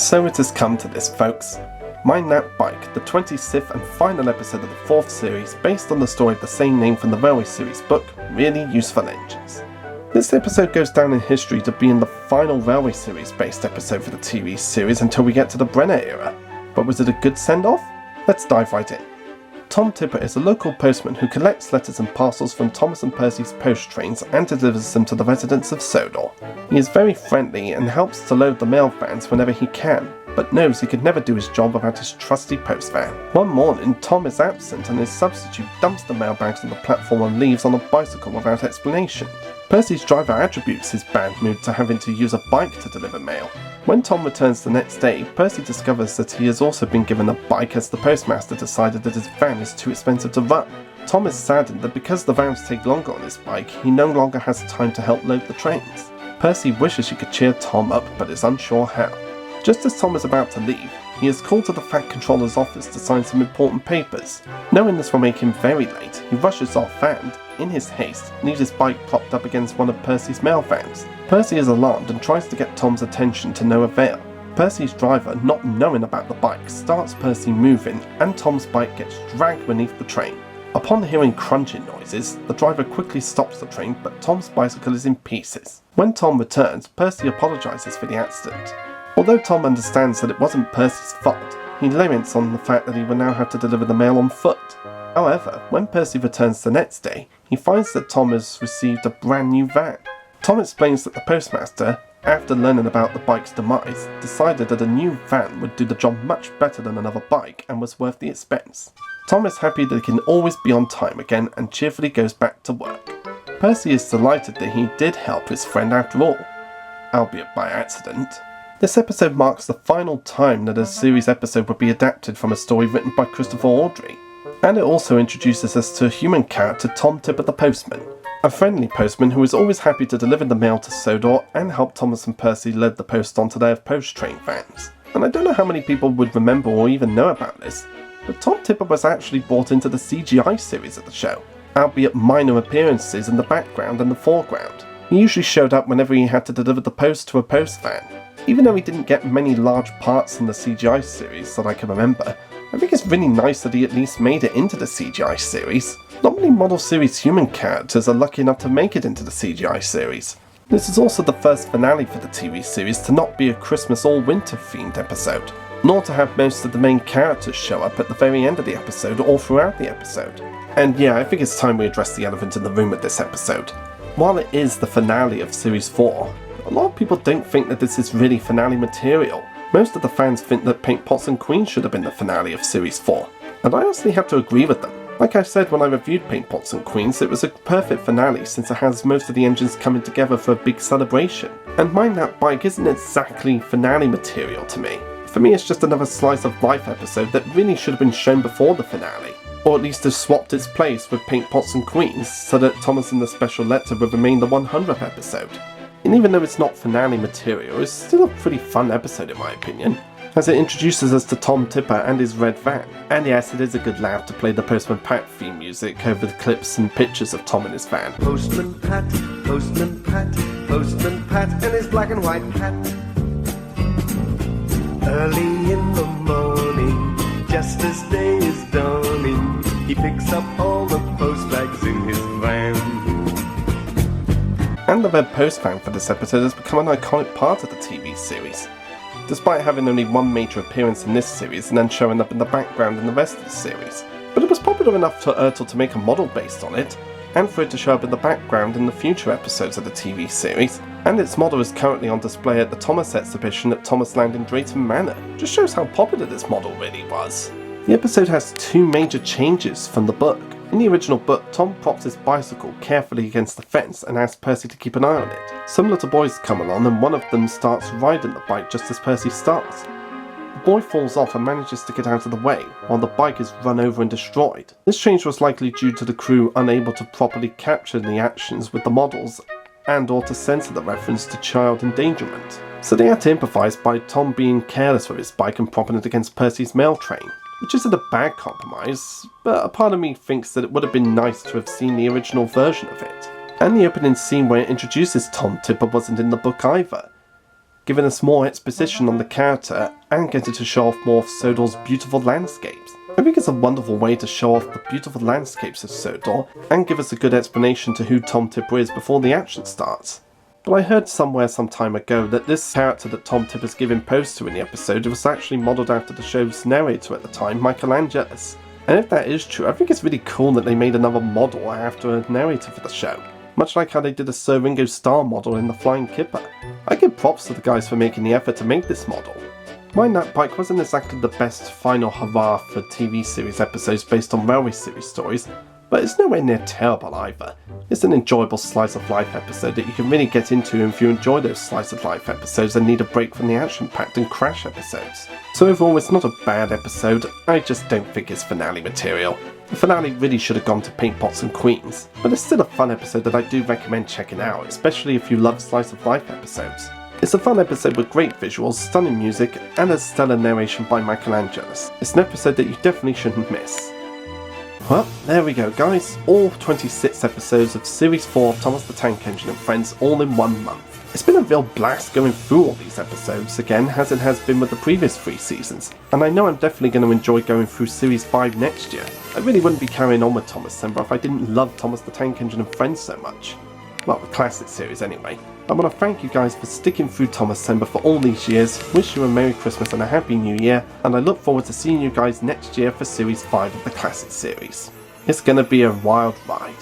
So it has come to this, folks. Mind That Bike, the 26th and final episode of the 4th series, based on the story of the same name from the Railway series book, Really Useful Engines. This episode goes down in history to being the final Railway series based episode for the TV series until we get to the Brenner era. But was it a good send-off? Let's dive right in. Tom Tipper is a local postman who collects letters and parcels from Thomas and Percy's post trains and delivers them to the residents of Sodor. He is very friendly and helps to load the mail vans whenever he can, but knows he could never do his job without his trusty post van. One morning, Tom is absent and his substitute dumps the mailbags on the platform and leaves on a bicycle without explanation. Percy's driver attributes his bad mood to having to use a bike to deliver mail. When Tom returns the next day, Percy discovers that he has also been given a bike as the postmaster decided that his van is too expensive to run. Tom is saddened that because the vans take longer on his bike, he no longer has time to help load the trains. Percy wishes he could cheer Tom up, but is unsure how. Just as Tom is about to leave, he is called to the Fat Controller's office to sign some important papers. Knowing this will make him very late, he rushes off and, in his haste, leaves his bike propped up against one of Percy's mail vans. Percy is alarmed and tries to get Tom's attention to no avail. Percy's driver, not knowing about the bike, starts Percy moving and Tom's bike gets dragged beneath the train. Upon hearing crunching noises, the driver quickly stops the train, but Tom's bicycle is in pieces. When Tom returns, Percy apologizes for the accident. Although Tom understands that it wasn't Percy's fault, he laments on the fact that he will now have to deliver the mail on foot. However, when Percy returns the next day, he finds that Tom has received a brand new van. Tom explains that the postmaster, after learning about the bike's demise, decided that a new van would do the job much better than another bike and was worth the expense. Tom is happy that he can always be on time again and cheerfully goes back to work. Percy is delighted that he did help his friend after all, albeit by accident. This episode marks the final time that a series episode would be adapted from a story written by Christopher Awdry, and it also introduces us to a human character, Tom Tipper the Postman, a friendly postman who is always happy to deliver the mail to Sodor and help Thomas and Percy load the post onto their post train vans. And I don't know how many people would remember or even know about this, but Tom Tipper was actually brought into the CGI series of the show, albeit minor appearances in the background and the foreground. He usually showed up whenever he had to deliver the post to a post van. Even though he didn't get many large parts in the CGI series that I can remember, I think it's really nice that he at least made it into the CGI series. Not many model series human characters are lucky enough to make it into the CGI series. This is also the first finale for the TV series to not be a Christmas or winter themed episode, nor to have most of the main characters show up at the very end of the episode or throughout the episode. And yeah, I think it's time we address the elephant in the room with this episode. While it is the finale of Series 4, a lot of people don't think that this is really finale material. Most of the fans think that Paint Pots and Queens should have been the finale of Series 4, and I honestly have to agree with them. Like I said when I reviewed Paint Pots and Queens, it was a perfect finale since it has most of the engines coming together for a big celebration. And Mind That Bike isn't exactly finale material to me. For me, it's just another slice of life episode that really should have been shown before the finale, or at least have swapped its place with Paint Pots and Queens so that Thomas and the Special Letter would remain the 100th episode. And even though it's not finale material, it's still a pretty fun episode in my opinion, as it introduces us to Tom Tipper and his red van. And yes, it is a good laugh to play the Postman Pat theme music over the clips and pictures of Tom and his van. Postman Pat, Postman Pat, Postman Pat and his black and white cat. Early in the morning, just as day is dawning, he picks up all the post bags in his van. And the red post van for this episode has become an iconic part of the TV series, despite having only one major appearance in this series and then showing up in the background in the rest of the series. But it was popular enough for Ertl to make a model based on it, and for it to show up in the background in the future episodes of the TV series, and its model is currently on display at the Thomas exhibition at Thomas Land in Drayton Manor. Just shows how popular this model really was. The episode has two major changes from the book. In the original book, Tom props his bicycle carefully against the fence and asks Percy to keep an eye on it. Some little boys come along and one of them starts riding the bike just as Percy starts. The boy falls off and manages to get out of the way, while the bike is run over and destroyed. This change was likely due to the crew unable to properly capture the actions with the models and or to censor the reference to child endangerment. So they had to improvise by Tom being careless with his bike and propping it against Percy's mail train, which isn't a bad compromise, but a part of me thinks that it would have been nice to have seen the original version of it. And the opening scene where it introduces Tom Tipper wasn't in the book either. giving us more exposition on the character and getting to show off more of Sodor's beautiful landscapes. I think it's a wonderful way to show off the beautiful landscapes of Sodor and give us a good explanation to who Tom Tipper is before the action starts. But I heard somewhere some time ago that this character that Tom Tipper's giving pose to in the episode was actually modelled after the show's narrator at the time, Michelangelo. And if that is true, I think it's really cool that they made another model after a narrator for the show, much like how they did a Sir Ringo Starr model in The Flying Kipper. I give props to the guys for making the effort to make this model. Mind That Bike wasn't exactly the best final hurrah for TV series episodes based on railway series stories, but it's nowhere near terrible either. It's an enjoyable slice of life episode that you can really get into if you enjoy those slice of life episodes and need a break from the action-packed and crash episodes. So overall, it's not a bad episode, I just don't think it's finale material. The finale really should have gone to Paint Pots and Queens, but it's still a fun episode that I do recommend checking out, especially if you love slice of life episodes. It's a fun episode with great visuals, stunning music, and a stellar narration by Michelangelo. It's an episode that you definitely shouldn't miss. Well, there we go guys, all 26 episodes of Series 4 of Thomas the Tank Engine and Friends all in 1 month. It's been a real blast going through all these episodes again, as it has been with the previous 3 seasons, and I know I'm definitely going to enjoy going through Series 5 next year. I really wouldn't be carrying on with Thomascember if I didn't love Thomas the Tank Engine and Friends so much. Well, the classic series anyway. I want to thank you guys for sticking through Thomascember for all these years, wish you a Merry Christmas and a Happy New Year, and I look forward to seeing you guys next year for Series 5 of the classic series. It's gonna be a wild ride.